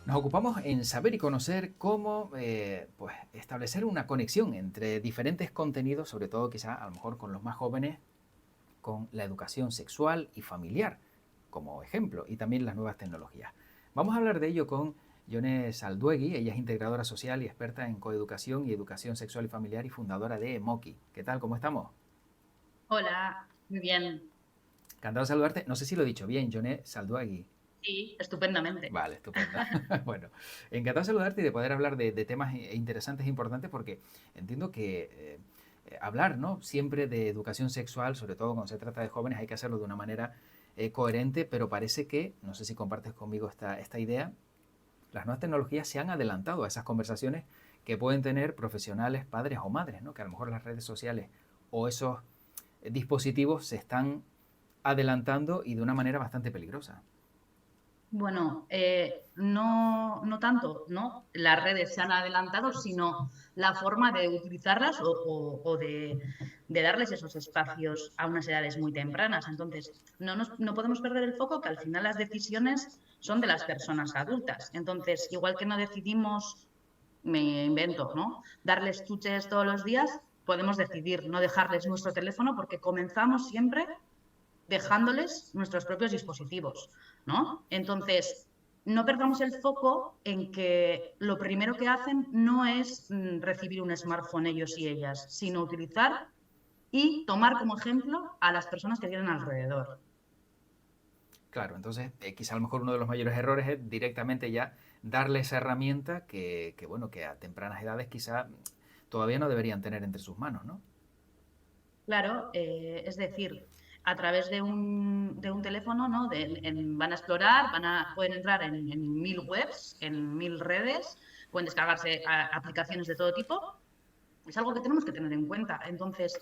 Nos ocupamos en saber y conocer cómo pues, establecer una conexión entre diferentes contenidos, sobre todo quizá a lo mejor con los más jóvenes, con la educación sexual y familiar como ejemplo, y también las nuevas tecnologías. Vamos a hablar de ello con Yone Salduegui. Ella es integradora social y experta en coeducación y educación sexual y familiar y fundadora de Emoki. ¿Qué tal? ¿Cómo estamos? Hola, muy bien. Encantado de saludarte. No sé si lo he dicho bien, Yone Salduegui. Sí, estupendamente. Vale, estupendo. Bueno, encantado de saludarte y de poder hablar de temas interesantes e importantes porque entiendo que hablar, ¿no? Siempre de educación sexual, sobre todo cuando se trata de jóvenes, hay que hacerlo de una manera coherente, pero parece que, no sé si compartes conmigo esta idea, las nuevas tecnologías se han adelantado a esas conversaciones que pueden tener profesionales, padres o madres, ¿no? Que a lo mejor las redes sociales o esos dispositivos se están adelantando y de una manera bastante peligrosa. Bueno, no tanto, ¿no? Las redes se han adelantado, sino la forma de utilizarlas o de darles esos espacios a unas edades muy tempranas. Entonces, no podemos perder el foco que al final las decisiones son de las personas adultas. Entonces, igual que no decidimos, me invento, ¿no? Darles chuches todos los días, podemos decidir no dejarles nuestro teléfono porque comenzamos siempre dejándoles nuestros propios dispositivos, ¿no? Entonces, no perdamos el foco en que lo primero que hacen no es recibir un smartphone ellos y ellas, sino utilizar y tomar como ejemplo a las personas que tienen alrededor. Claro, entonces quizá a lo mejor uno de los mayores errores es directamente ya darle esa herramienta bueno, que a tempranas edades quizá todavía no deberían tener entre sus manos, ¿no? Claro, es decir, a través de un teléfono, ¿no? Van a explorar, pueden entrar en mil webs, en mil redes, pueden descargarse aplicaciones de todo tipo. Es algo que tenemos que tener en cuenta. Entonces,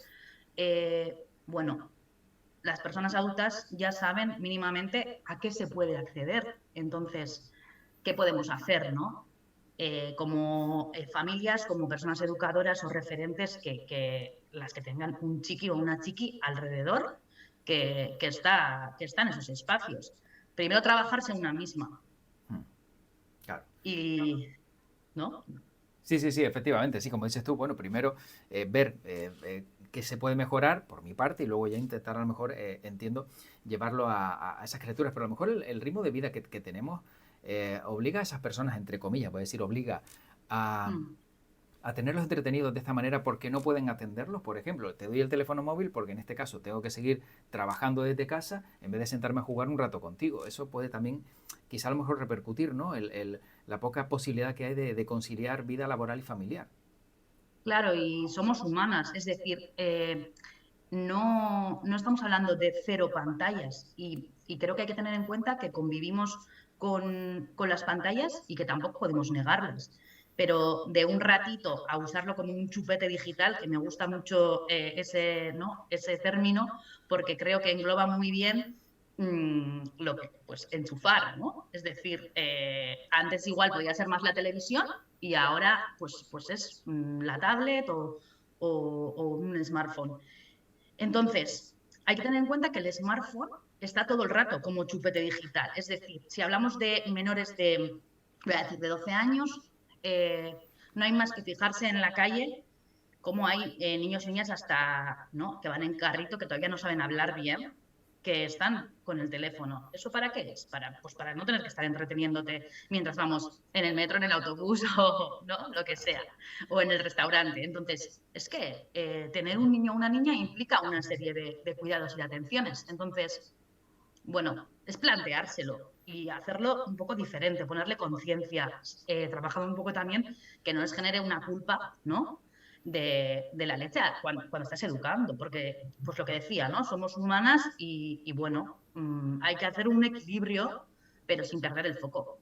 bueno, las personas adultas ya saben mínimamente a qué se puede acceder. Entonces, ¿qué podemos hacer, no? Como familias, como personas educadoras o referentes las que tengan un chiqui o una chiqui alrededor que está en esos espacios. Primero trabajarse una misma Hmm, claro. y, ¿no? Sí, sí, sí, efectivamente, sí, como dices tú, bueno, primero ver qué se puede mejorar por mi parte y luego ya intentar a lo mejor, entiendo, llevarlo a esas criaturas, pero a lo mejor el ritmo de vida que tenemos obliga a esas personas, entre comillas, voy a decir, obliga a, Mm. a tenerlos entretenidos de esta manera porque no pueden atenderlos. Por ejemplo, te doy el teléfono móvil porque en este caso tengo que seguir trabajando desde casa en vez de sentarme a jugar un rato contigo. Eso puede también quizá a lo mejor repercutir, ¿no? La poca posibilidad que hay de conciliar vida laboral y familiar. Claro, y somos humanas, es decir, no estamos hablando de cero pantallas y creo que hay que tener en cuenta que convivimos con las pantallas y que tampoco podemos negarlas. Pero de un ratito a usarlo como un chupete digital, que me gusta mucho ese, ¿no? ese término, porque creo que engloba muy bien lo que, pues, enchufar, ¿no? Es decir, antes igual podía ser más la televisión y ahora pues es la tablet o un smartphone. Entonces, hay que tener en cuenta que el smartphone está todo el rato como chupete digital. Es decir, si hablamos de menores voy a decir, de 12 años, no hay más que fijarse en la calle cómo hay niños y niñas hasta, ¿no? que van en carrito, que todavía no saben hablar bien, que están con el teléfono. ¿Eso para qué es? Pues para no tener que estar entreteniéndote mientras vamos en el metro, en el autobús o ¿no? lo que sea, o en el restaurante. Entonces, es que tener un niño o una niña implica una serie de cuidados y de atenciones. Entonces, bueno, es planteárselo y hacerlo un poco diferente, ponerle conciencia, trabajando un poco también que no les genere una culpa, ¿no? De la leche cuando estás educando, porque, pues lo que decía, ¿no? Somos humanas y bueno, hay que hacer un equilibrio, pero sin perder el foco.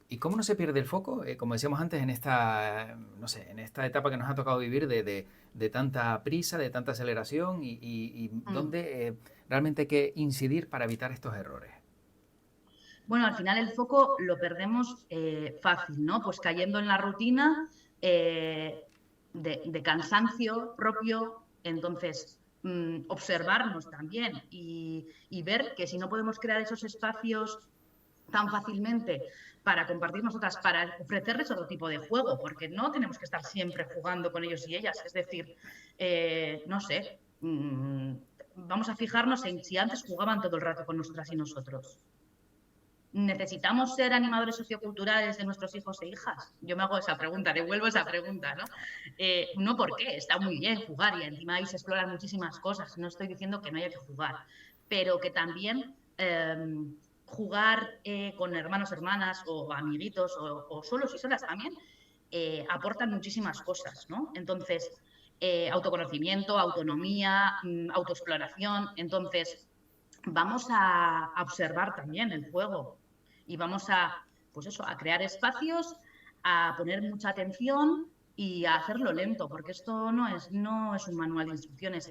¿Y cómo no se pierde el foco? Como decíamos antes, en esta, no sé, en esta etapa que nos ha tocado vivir de tanta prisa, de tanta aceleración y Mm. dónde realmente hay que incidir para evitar estos errores. Bueno, al final el foco lo perdemos fácil, ¿no? Pues cayendo en la rutina eh, de cansancio propio, entonces observarnos también y ver que si no podemos crear esos espacios tan fácilmente para compartir nosotras, para ofrecerles otro tipo de juego, porque no tenemos que estar siempre jugando con ellos y ellas. Es decir, no sé, vamos a fijarnos en si antes jugaban todo el rato con nosotras y nosotros. ¿Necesitamos ser animadores socioculturales de nuestros hijos e hijas? Yo me hago esa pregunta, devuelvo esa pregunta, ¿no? No, ¿por qué? Está muy bien jugar y encima ahí se exploran muchísimas cosas. No estoy diciendo que no haya que jugar, pero que también jugar con hermanos, hermanas o amiguitos o solos y solas también aportan muchísimas cosas, ¿no? Entonces, autoconocimiento, autonomía, autoexploración. Entonces, vamos a observar también el juego y vamos a, pues eso, a crear espacios, a poner mucha atención y a hacerlo lento, porque esto no es un manual de instrucciones,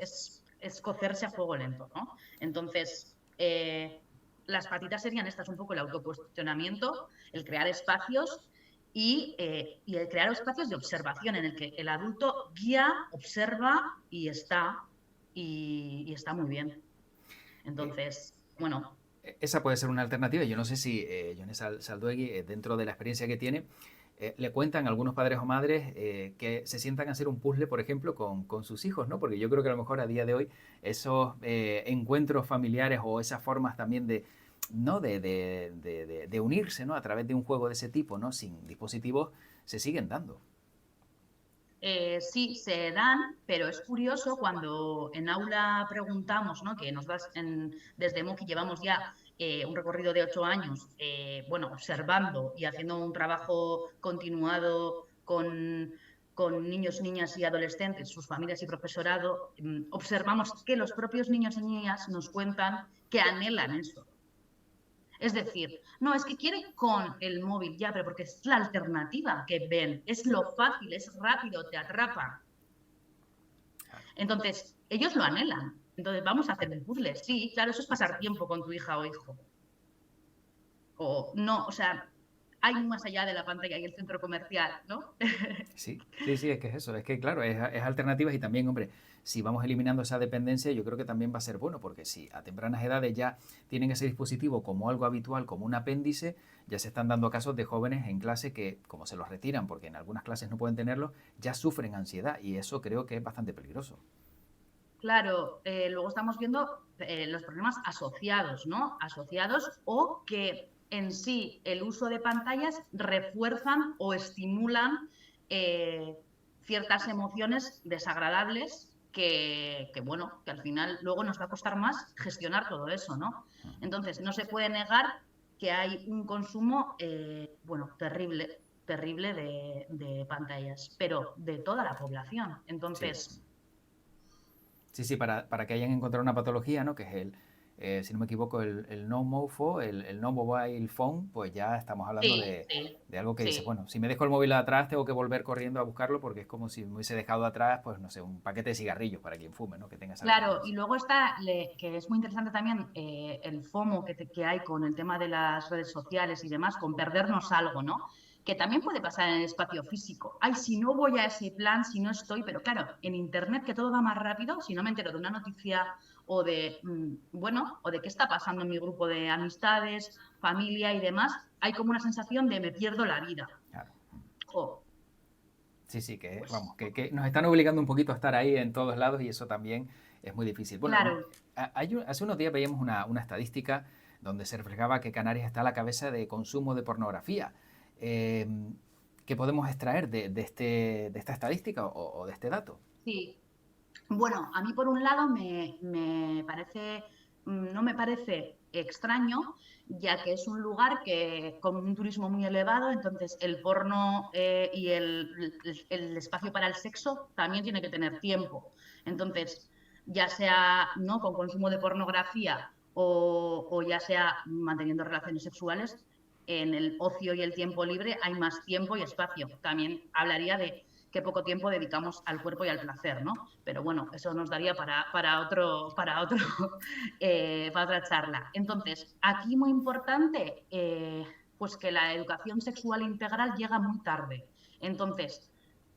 es cocerse a fuego lento, ¿no? Entonces, las patitas serían estas, un poco el autocuestionamiento, el crear espacios y el crear espacios de observación en el que el adulto guía, observa y está muy bien. Eh, Entonces, bueno, Esa puede ser una alternativa. Yo no sé si Yone Salduegui, dentro de la experiencia que tiene, le cuentan a algunos padres o madres que se sientan a hacer un puzzle, por ejemplo, con sus hijos, ¿no? Porque yo creo que a lo mejor a día de hoy esos encuentros familiares o esas formas también de, ¿no? de unirse, ¿no? A través de un juego de ese tipo, ¿no? Sin dispositivos, se siguen dando. sí, se dan, pero es curioso cuando en aula preguntamos, ¿no? Que nos das desde MOOC llevamos ya un recorrido de 8 años, bueno, observando y haciendo un trabajo continuado con niños, niñas y adolescentes, sus familias y profesorado, observamos que los propios niños y niñas nos cuentan que anhelan eso. Es decir, no, es que quieren con el móvil ya, pero porque es la alternativa que ven, es lo fácil, es rápido, te atrapa. Entonces, ellos lo anhelan. Entonces, vamos a hacer un puzzle. Sí, claro, eso es pasar tiempo con tu hija o hijo. O no, o sea, hay más allá de la pantalla y el centro comercial, ¿no? Sí, sí, sí, es que es eso, es que claro, es alternativas y también, hombre, si vamos eliminando esa dependencia, yo creo que también va a ser bueno, porque si a tempranas edades ya tienen ese dispositivo como algo habitual, como un apéndice, ya se están dando casos de jóvenes en clase que, como se los retiran, porque en algunas clases no pueden tenerlo, ya sufren ansiedad y eso creo que es bastante peligroso. Claro, luego estamos viendo los problemas asociados, ¿no? Asociados o que en sí el uso de pantallas refuerzan o estimulan eh, ciertas emociones desagradables bueno, que al final luego nos va a costar más gestionar todo eso, ¿no? Entonces, no se puede negar que hay un consumo, bueno, terrible, terrible de pantallas, pero de toda la población. Sí, Entonces, sí, sí, para que hayan encontrado una patología, ¿no? Que es si no me equivoco, el no mofo, el no mobile phone, pues ya estamos hablando sí, sí, de algo que dice, sí. bueno, si me dejo el móvil atrás, tengo que volver corriendo a buscarlo porque es como si me hubiese dejado atrás, pues no sé, un paquete de cigarrillos para quien fume, ¿no? Que tenga esa Claro, y dependencia. luego está, que es muy interesante también, el FOMO que hay con el tema de las redes sociales y demás, con perdernos algo, ¿no? Que también puede pasar en el espacio físico. Ay, si no voy a ese plan, si no estoy, pero claro, en Internet que todo va más rápido, si no me entero de una noticia o de, bueno, o de qué está pasando en mi grupo de amistades, familia y demás, hay como una sensación de me pierdo la vida. Claro. Jo, Sí, sí, que pues vamos, que nos están obligando un poquito a estar ahí en todos lados y eso también es muy difícil. Bueno, claro. hace unos días veíamos una estadística donde se reflejaba que Canarias está a la cabeza de consumo de pornografía. Eh, ¿Qué podemos extraer de esta estadística o de este dato? Sí, bueno, a mí por un lado me parece, no me parece extraño, ya que es un lugar que con un turismo muy elevado, entonces el porno y el espacio para el sexo también tiene que tener tiempo. Entonces, ya sea no con consumo de pornografía o ya sea manteniendo relaciones sexuales, en el ocio y el tiempo libre hay más tiempo y espacio. También hablaría de qué poco tiempo dedicamos al cuerpo y al placer, ¿no? Pero bueno, eso nos daría para otra charla. Entonces, aquí muy importante, pues que la educación sexual integral llega muy tarde. Entonces,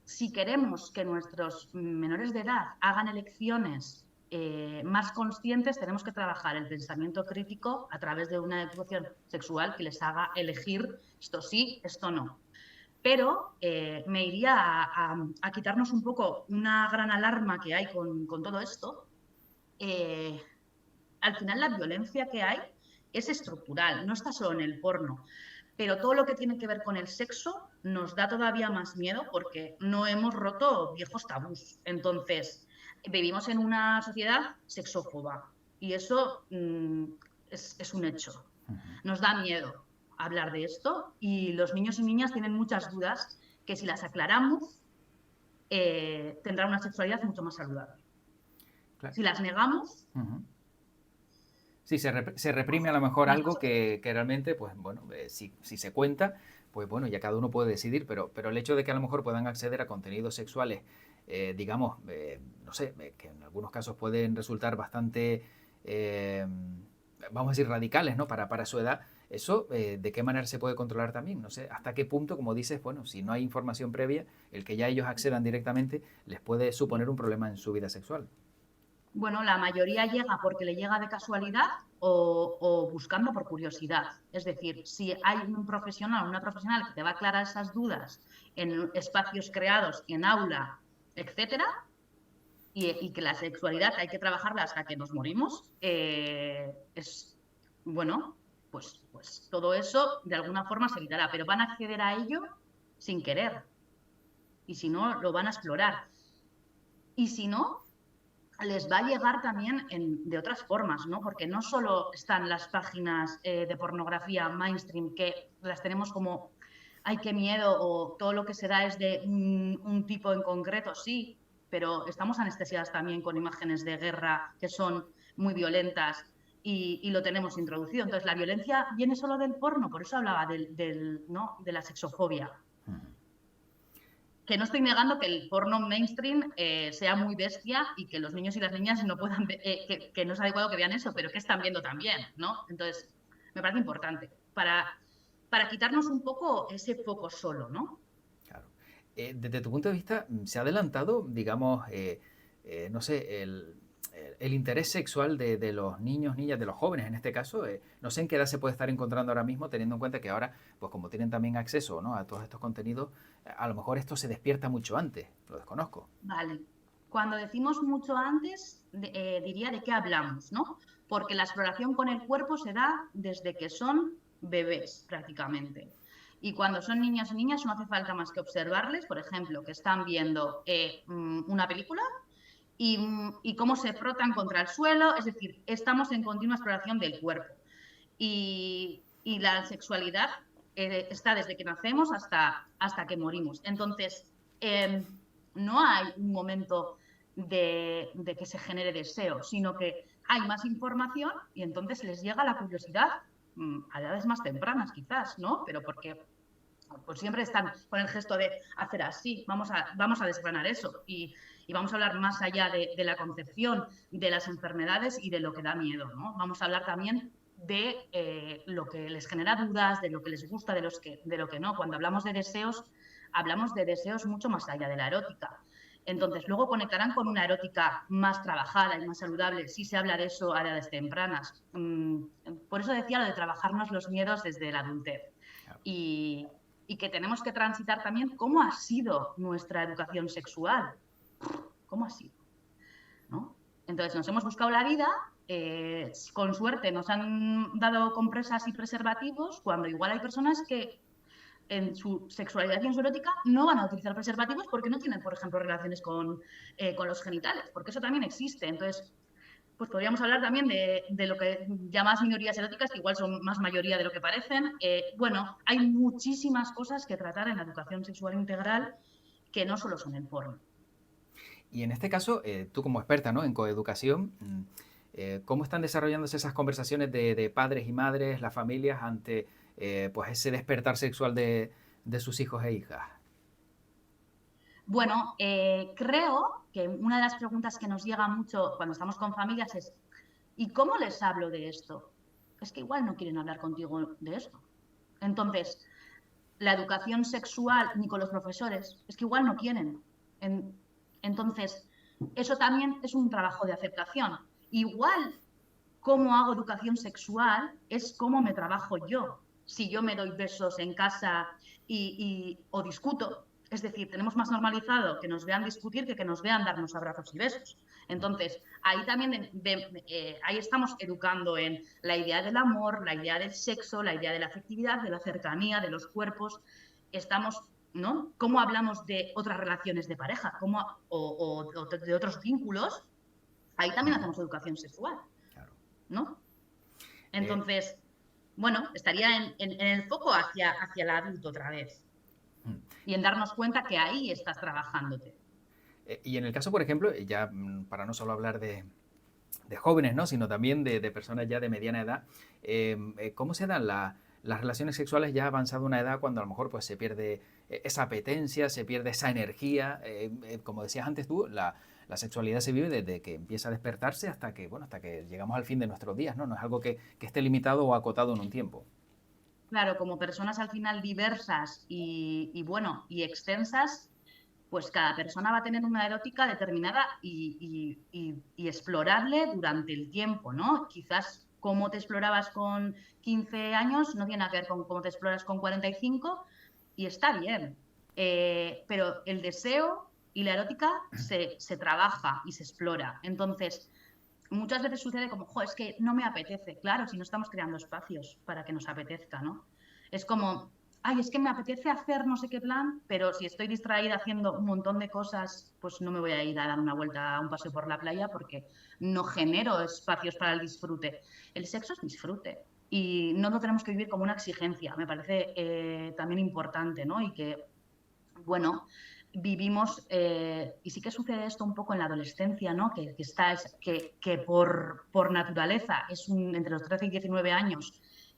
si queremos que nuestros menores de edad hagan elecciones más conscientes, tenemos que trabajar el pensamiento crítico a través de una educación sexual que les haga elegir esto sí, esto no. Pero me iría a quitarnos un poco una gran alarma que hay con todo esto. Al final la violencia que hay es estructural, no está solo en el porno, pero todo lo que tiene que ver con el sexo nos da todavía más miedo porque no hemos roto viejos tabús. Entonces, vivimos en una sociedad sexófoba y eso es un hecho. Nos da miedo hablar de esto y los niños y niñas tienen muchas dudas que si las aclaramos tendrán una sexualidad mucho más saludable. Claro. Si las negamos, Sí, se reprime a lo mejor una algo cosa que realmente, pues bueno, si se cuenta, pues bueno, ya cada uno puede decidir, pero el hecho de que a lo mejor puedan acceder a contenidos sexuales, digamos, no sé, que en algunos casos pueden resultar bastante, eh, vamos a decir, radicales, ¿no? Para su edad, eso, ¿de qué manera se puede controlar también? No sé, hasta qué punto, como dices, bueno, si no hay información previa, el que ya ellos accedan directamente les puede suponer un problema en su vida sexual. bueno, la mayoría llega porque le llega de casualidad o buscando por curiosidad. Es decir, si hay un profesional, una profesional que te va a aclarar esas dudas en espacios creados, en aula, etcétera, y que la sexualidad hay que trabajarla hasta que nos morimos, es, bueno, pues todo eso de alguna forma se evitará, pero van a acceder a ello sin querer. Y si no, lo van a explorar. Y si no, les va a llegar también de otras formas, ¿no? Porque no solo están las páginas de pornografía mainstream que las tenemos como, ay, qué miedo, o todo lo que se da es de un tipo en concreto, sí, pero estamos anestesiadas también con imágenes de guerra que son muy violentas y lo tenemos introducido. Entonces, la violencia viene solo del porno, por eso hablaba ¿no? de la sexofobia. Que no estoy negando que el porno mainstream sea muy bestia y que los niños y las niñas no puedan que no es adecuado que vean eso, pero que están viendo también, ¿no? Entonces, me parece importante para quitarnos un poco ese foco solo, ¿no? Claro. Desde tu punto de vista, ¿se ha adelantado, digamos, no sé, el interés sexual de los niños, niñas, de los jóvenes en este caso? No sé en qué edad se puede estar encontrando ahora mismo, teniendo en cuenta que ahora, pues como tienen también acceso, ¿no?, a todos estos contenidos, a lo mejor esto se despierta mucho antes, lo desconozco. Vale. Cuando decimos mucho antes, diría de qué hablamos, ¿no? Porque la exploración con el cuerpo se da desde que son bebés, prácticamente. Y cuando son niños y niñas no hace falta más que observarles, por ejemplo, que están viendo una película y cómo se frotan contra el suelo, es decir, estamos en continua exploración del cuerpo. Y la sexualidad está desde que nacemos hasta que morimos. Entonces, no hay un momento de que se genere deseo, sino que hay más información y entonces les llega la curiosidad a edades más tempranas quizás, ¿no? Pero porque pues siempre están con el gesto de hacer así, vamos a desgranar eso y vamos a hablar más allá de la concepción, de las enfermedades y de lo que da miedo, ¿no? Vamos a hablar también de lo que les genera dudas, de lo que les gusta, de lo que no. Cuando hablamos de deseos mucho más allá de la erótica. Entonces, luego conectarán con una erótica más trabajada y más saludable si se habla de eso a edades tempranas. Por eso decía lo de trabajarnos los miedos desde la adultez. Y, y que tenemos que transitar también cómo ha sido nuestra educación sexual. ¿Cómo ha sido? ¿No? Entonces nos hemos buscado la vida, con suerte nos han dado compresas y preservativos, cuando igual hay personas que en su sexualidad y en su erótica no van a utilizar preservativos porque no tienen, por ejemplo, relaciones con los genitales, porque eso también existe. Entonces, pues podríamos hablar también de lo que llamas minorías eróticas, que igual son más mayoría de lo que parecen. Bueno, hay muchísimas cosas que tratar en la educación sexual integral que no solo son el porno. Y en este caso, tú como experta, ¿no?, en coeducación, ¿cómo están desarrollándose esas conversaciones de padres y madres, las familias, ante pues ese despertar sexual de sus hijos e hijas? Bueno, creo que una de las preguntas que nos llega mucho cuando estamos con familias es, ¿y cómo les hablo de esto? Es que igual no quieren hablar contigo de esto. Entonces, la educación sexual ni con los profesores, es que igual no quieren. Entonces, eso también es un trabajo de aceptación. Igual cómo hago educación sexual es cómo me trabajo yo. Si yo me doy besos en casa o discuto, es decir, tenemos más normalizado que nos vean discutir que nos vean darnos abrazos y besos. Entonces, ahí también ahí estamos educando en la idea del amor, la idea del sexo, la idea de la afectividad, de la cercanía, de los cuerpos. Estamos, ¿no? ¿Cómo hablamos de otras relaciones de pareja? O de otros vínculos? Ahí también hacemos educación sexual, Claro. ¿no? Eh, Entonces, bueno, estaría en el foco hacia el adulto otra vez mm. y en darnos cuenta que ahí estás trabajándote. Y en el caso, por ejemplo, ya para no solo hablar de jóvenes, ¿no? Sino también de personas ya de mediana edad, ¿cómo se dan las relaciones sexuales ya avanzada una edad cuando a lo mejor pues, se pierde esa apetencia, se pierde esa energía? Como decías antes tú, la sexualidad se vive desde que empieza a despertarse hasta que, bueno, hasta que llegamos al fin de nuestros días, ¿no? No es algo que esté limitado o acotado en un tiempo. Claro, como personas al final diversas bueno, y extensas, pues cada persona va a tener una erótica determinada y explorable durante el tiempo, ¿no? Quizás cómo te explorabas con 15 años no tiene nada que ver con cómo te exploras con 45 y está bien. Pero el deseo y la erótica se trabaja y se explora. Entonces, muchas veces sucede como, jo, es que no me apetece. Claro, si no estamos creando espacios para que nos apetezca, ¿no? Es como, ay, es que me apetece hacer no sé qué plan, pero si estoy distraída haciendo un montón de cosas, pues no me voy a ir a dar una vuelta, a un paseo por la playa porque no genero espacios para el disfrute. El sexo es disfrute y no lo tenemos que vivir como una exigencia. Me parece también importante, ¿no? Y que, bueno, vivimos, y sí que sucede esto un poco en la adolescencia, ¿no? Que por naturaleza entre los 13 y 19 años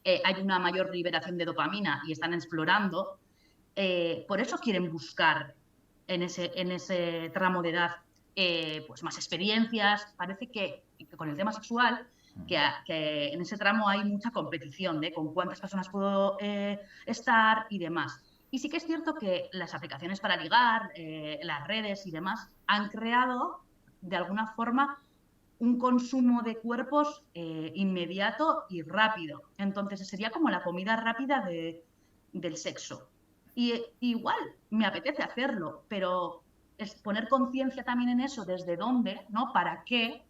hay una mayor liberación de dopamina y están explorando, por eso quieren buscar en ese tramo de edad pues más experiencias. Parece que con el tema sexual, que en ese tramo hay mucha competición de con cuántas personas puedo estar y demás. Y sí que es cierto que las aplicaciones para ligar, las redes y demás, han creado de alguna forma un consumo de cuerpos inmediato y rápido. Entonces sería como la comida rápida del sexo. Y igual me apetece hacerlo, pero es poner conciencia también en eso, desde dónde, ¿no? ¿Para qué?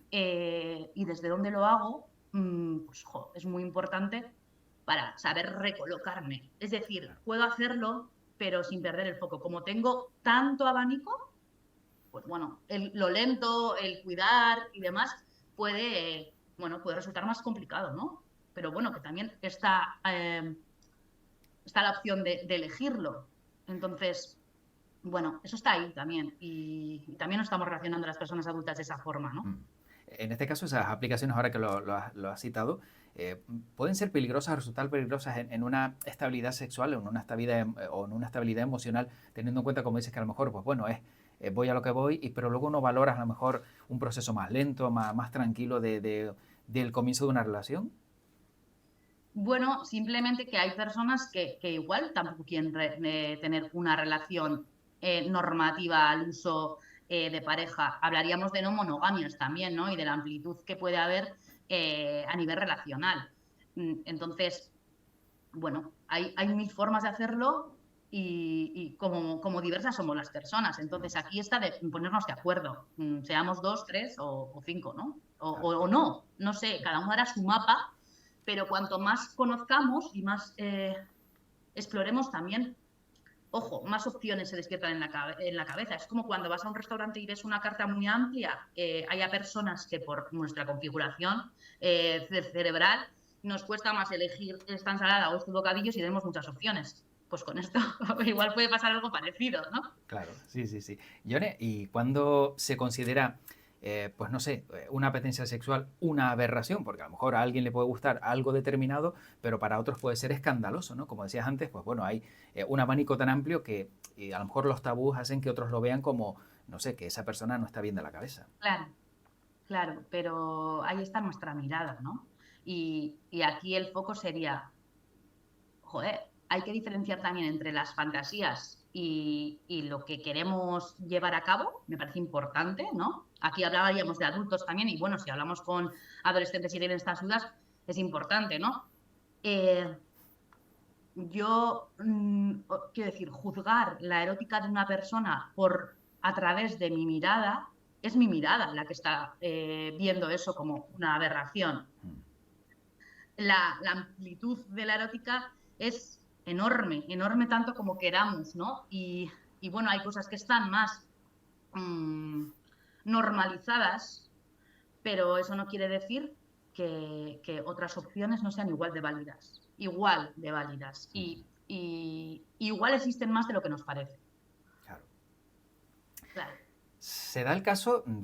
Y desde dónde lo hago, pues es muy importante para saber recolocarme. Es decir, puedo hacerlo, pero sin perder el foco. Como tengo tanto abanico, pues bueno, lo lento, el cuidar y demás puede resultar más complicado, ¿no? Pero bueno, que también está la opción de elegirlo. Entonces, bueno, eso está ahí también. Y también nos estamos relacionando a las personas adultas de esa forma, ¿no? Mm. En este caso, esas aplicaciones, ahora que lo has citado, eh, pueden ser peligrosas, resultar peligrosas en una estabilidad sexual o en una estabilidad emocional, teniendo en cuenta, como dices, que a lo mejor, pues bueno, voy a lo que voy, pero luego no valoras a lo mejor un proceso más lento, más tranquilo del comienzo de una relación. Bueno, simplemente que hay personas que igual tampoco quieren tener una relación normativa al uso de pareja. Hablaríamos de no monogamias también, ¿no? Y de la amplitud que puede haber a nivel relacional. Entonces, bueno, hay mil formas de hacerlo y como diversas somos las personas. Entonces, aquí está de ponernos de acuerdo, seamos dos, tres o cinco, ¿no? Claro. O no, no sé, cada uno hará su mapa, pero cuanto más conozcamos y más exploremos también, ojo, más opciones se despiertan en la cabeza. Es como cuando vas a un restaurante y ves una carta muy amplia, haya personas que por nuestra configuración cerebral nos cuesta más elegir esta ensalada o estos bocadillos y tenemos muchas opciones. Pues con esto igual puede pasar algo parecido, ¿no? Claro, sí, sí, sí. Yone, ¿y cuándo se considera, pues no sé, una apetencia sexual una aberración? Porque a lo mejor a alguien le puede gustar algo determinado, pero para otros puede ser escandaloso, ¿no? Como decías antes, pues bueno, hay un abanico tan amplio que a lo mejor los tabús hacen que otros lo vean como, no sé, que esa persona no está bien de la cabeza. Claro, claro, pero ahí está nuestra mirada, ¿no? Y aquí el foco sería, joder. hay que diferenciar también entre las fantasías y lo que queremos llevar a cabo, me parece importante, ¿no? Aquí hablaríamos de adultos también y bueno, si hablamos con adolescentes y tienen estas dudas, es importante, ¿no? Eh, yo quiero decir, juzgar la erótica de una persona a través de mi mirada, es mi mirada la que está viendo eso como una aberración. La amplitud de la erótica es enorme, enorme tanto como queramos, ¿no? Y bueno, hay cosas que están más mmm, normalizadas, pero eso no quiere decir que otras opciones no sean igual de válidas. Y igual existen más de lo que nos parece. Claro. Claro. Se da el caso pues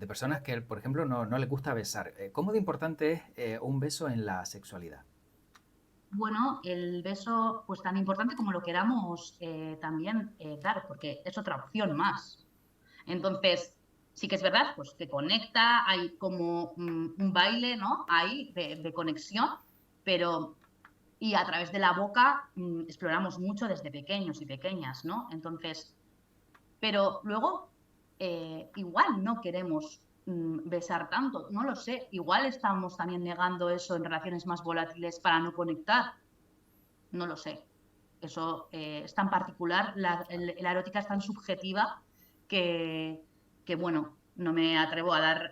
de personas que, por ejemplo, no les gusta besar. ¿Cómo de importante es un beso en la sexualidad? Bueno, el beso, pues tan importante como lo queramos también dar, porque es otra opción más. Entonces, sí que es verdad, pues que conecta, hay como un baile, ¿no? Hay de conexión, pero y a través de la boca exploramos mucho desde pequeños y pequeñas, ¿no? Entonces, pero luego igual no queremos besar tanto, no lo sé, igual estamos también negando eso en relaciones más volátiles para no conectar, no lo sé. Eso es tan particular, la erótica es tan subjetiva que, que, bueno, no me atrevo a dar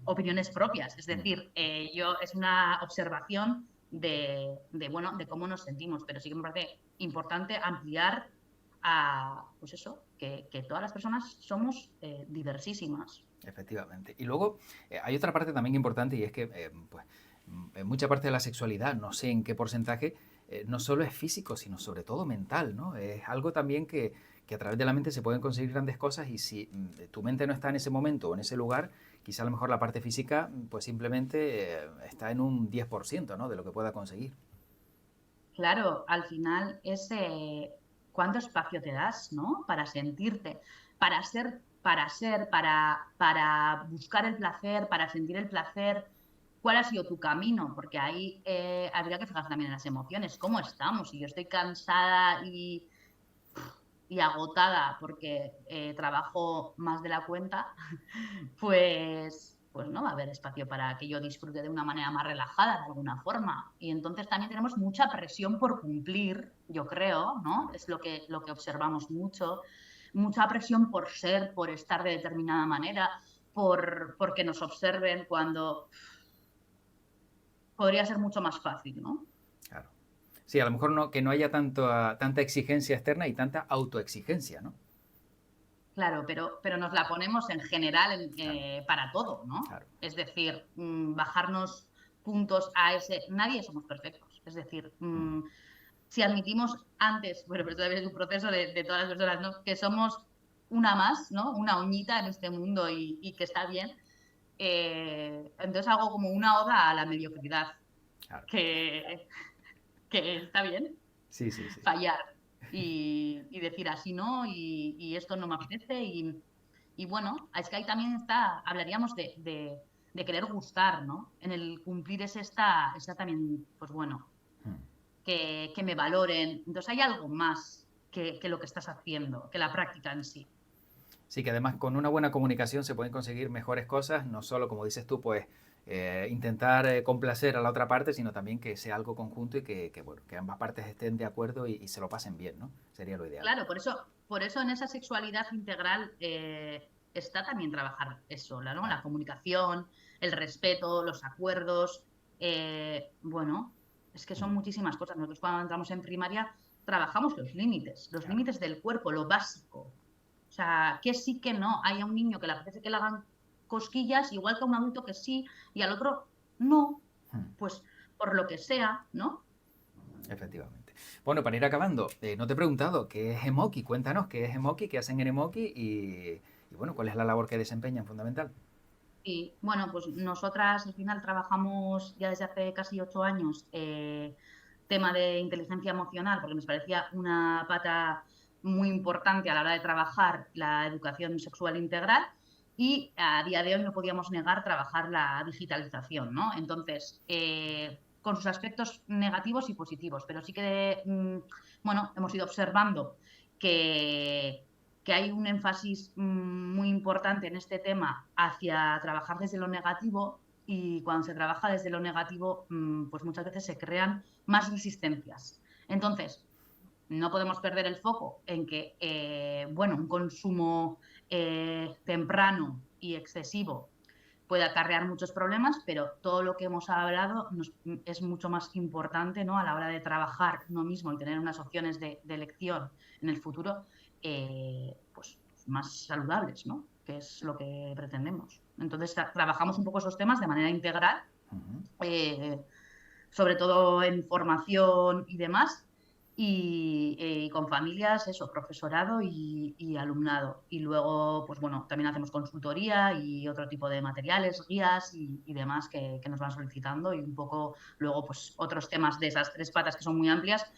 opiniones propias. Es decir, es una observación bueno, de cómo nos sentimos, pero sí que me parece importante ampliar a, pues eso, que todas las personas somos diversísimas. Efectivamente. Y luego hay otra parte también importante y es que pues, en mucha parte de la sexualidad, no sé en qué porcentaje, no solo es físico, sino sobre todo mental, ¿no? Es algo también que a través de la mente se pueden conseguir grandes cosas y si tu mente no está en ese momento o en ese lugar, quizá a lo mejor la parte física pues simplemente está en un 10%, ¿no? De lo que pueda conseguir. Claro, al final es cuánto espacio te das, ¿no? Para sentirte, para buscar el placer, para sentir el placer. ¿Cuál ha sido tu camino? Porque ahí habría que fijarse también en las emociones. ¿Cómo estamos? Si yo estoy cansada y agotada porque trabajo más de la cuenta, pues no va a haber espacio para que yo disfrute de una manera más relajada, de alguna forma. Y entonces también tenemos mucha presión por cumplir, yo creo, ¿no? Es lo que observamos mucho. Mucha presión por ser, por estar de determinada manera, porque nos observen cuando podría ser mucho más fácil, ¿no? Claro. Sí, a lo mejor no, que no haya tanta exigencia externa y tanta autoexigencia, ¿no? Claro, pero nos la ponemos en general Claro, para todo, ¿no? claro. Es decir, bajarnos puntos a ese... Nadie somos perfectos. Es decir, si admitimos antes, bueno, pero todavía es un proceso de todas las personas, ¿no? Que somos una más, ¿no? Una uñita en este mundo y que está bien. Entonces hago como una oda a la mediocridad, Claro. que, que está bien Sí, sí, sí. fallar y decir así no y esto no me apetece y bueno, es que ahí también hablaríamos de querer gustar, ¿no? En el cumplir está también, pues bueno, que me valoren. Entonces hay algo más que lo que estás haciendo, que la práctica en sí. Sí, que además con una buena comunicación se pueden conseguir mejores cosas, no solo, como dices tú, pues intentar complacer a la otra parte, sino también que sea algo conjunto y bueno, que ambas partes estén de acuerdo y se lo pasen bien, ¿no? Sería lo ideal. Claro, por eso en esa sexualidad integral está también trabajar eso, ¿no? Claro. La comunicación, el respeto, los acuerdos. Bueno, es que son muchísimas cosas. Nosotros cuando entramos en primaria trabajamos los Claro. límites del cuerpo, lo básico. O sea, que sí, que no. Hay a un niño que le apetece que le hagan cosquillas, igual que a un adulto que sí, y al otro no. Pues por lo que sea, ¿no? Efectivamente. Bueno, para ir acabando, no te he preguntado qué es Emoki. Cuéntanos qué es Emoki, qué hacen en Emoki y bueno, cuál es la labor que desempeñan fundamental. Y bueno, pues nosotras al final trabajamos ya desde hace casi 8 años tema de inteligencia emocional, porque nos parecía una pata muy importante a la hora de trabajar la educación sexual integral y a día de hoy no podíamos negar trabajar la digitalización, ¿no? Entonces, con sus aspectos negativos y positivos, pero sí que, bueno, hemos ido observando que, que hay un énfasis muy importante en este tema hacia trabajar desde lo negativo, y cuando se trabaja desde lo negativo, pues muchas veces se crean más resistencias. Entonces, no podemos perder el foco en que, bueno, un consumo temprano y excesivo puede acarrear muchos problemas, pero todo lo que hemos hablado es mucho más importante, ¿no? A la hora de trabajar uno mismo y tener unas opciones de elección en el futuro, pues más saludables, ¿no? Que es lo que pretendemos. Entonces, trabajamos un poco esos temas de manera integral, Ujú. eh, sobre todo en formación y demás, y con familias, eso, profesorado y alumnado. Y luego, pues bueno, también hacemos consultoría y otro tipo de materiales, guías y demás que nos van solicitando, y un poco luego, pues otros temas de esas tres patas que son muy amplias,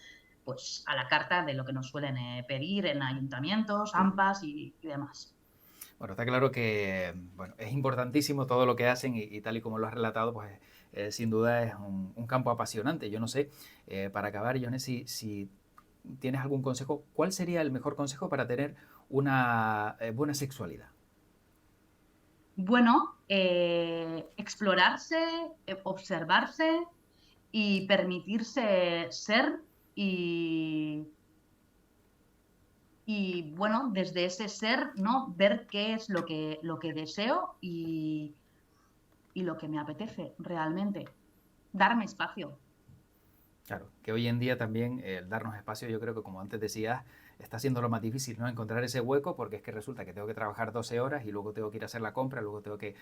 pues a la carta de lo que nos suelen pedir en ayuntamientos, AMPAs y demás. Bueno, está claro que bueno, es importantísimo todo lo que hacen y tal y como lo has relatado, pues sin duda es un campo apasionante. Yo no sé, para acabar, Jones, si tienes algún consejo, ¿cuál sería el mejor consejo para tener una buena sexualidad? Bueno, explorarse, observarse y permitirse ser, y, y bueno, desde ese ser, ¿no? Ver qué es lo que deseo y lo que me apetece realmente. Darme espacio. Claro, que hoy en día también el darnos espacio, yo creo que como antes decías, está siendo lo más difícil, ¿no? Encontrar ese hueco, porque es que resulta que tengo que trabajar 12 horas y luego tengo que ir a hacer la compra, luego tengo que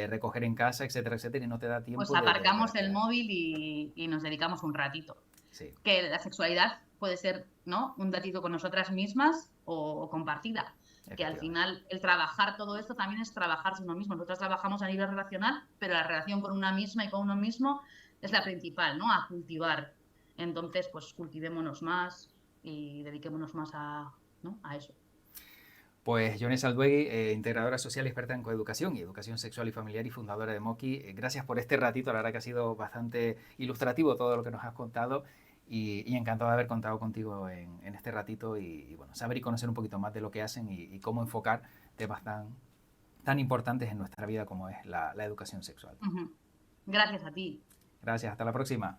recoger en casa, etcétera, etcétera, y no te da Pues tiempo de aparcamos el respirar. móvil y nos dedicamos un ratito. Sí, Que la sexualidad puede ser, ¿no? Un ratito con nosotras mismas o compartida. Que al efectivamente. final el trabajar todo esto también es trabajarse uno mismo. Nosotras trabajamos a nivel relacional, pero la relación con una misma y con uno mismo es la principal, ¿no? A cultivar. Entonces, pues cultivémonos más y dediquémonos más a, ¿no? A eso. Pues Jones Alduegui, integradora social, experta en coeducación y educación sexual y familiar y fundadora de Moki, gracias por este ratito, la verdad que ha sido bastante ilustrativo todo lo que nos has contado y encantado de haber contado contigo en este ratito y, bueno, saber y conocer un poquito más de lo que hacen y cómo enfocar temas tan importantes en nuestra vida como es la educación sexual. Ujú. Gracias a ti. Gracias, hasta la próxima.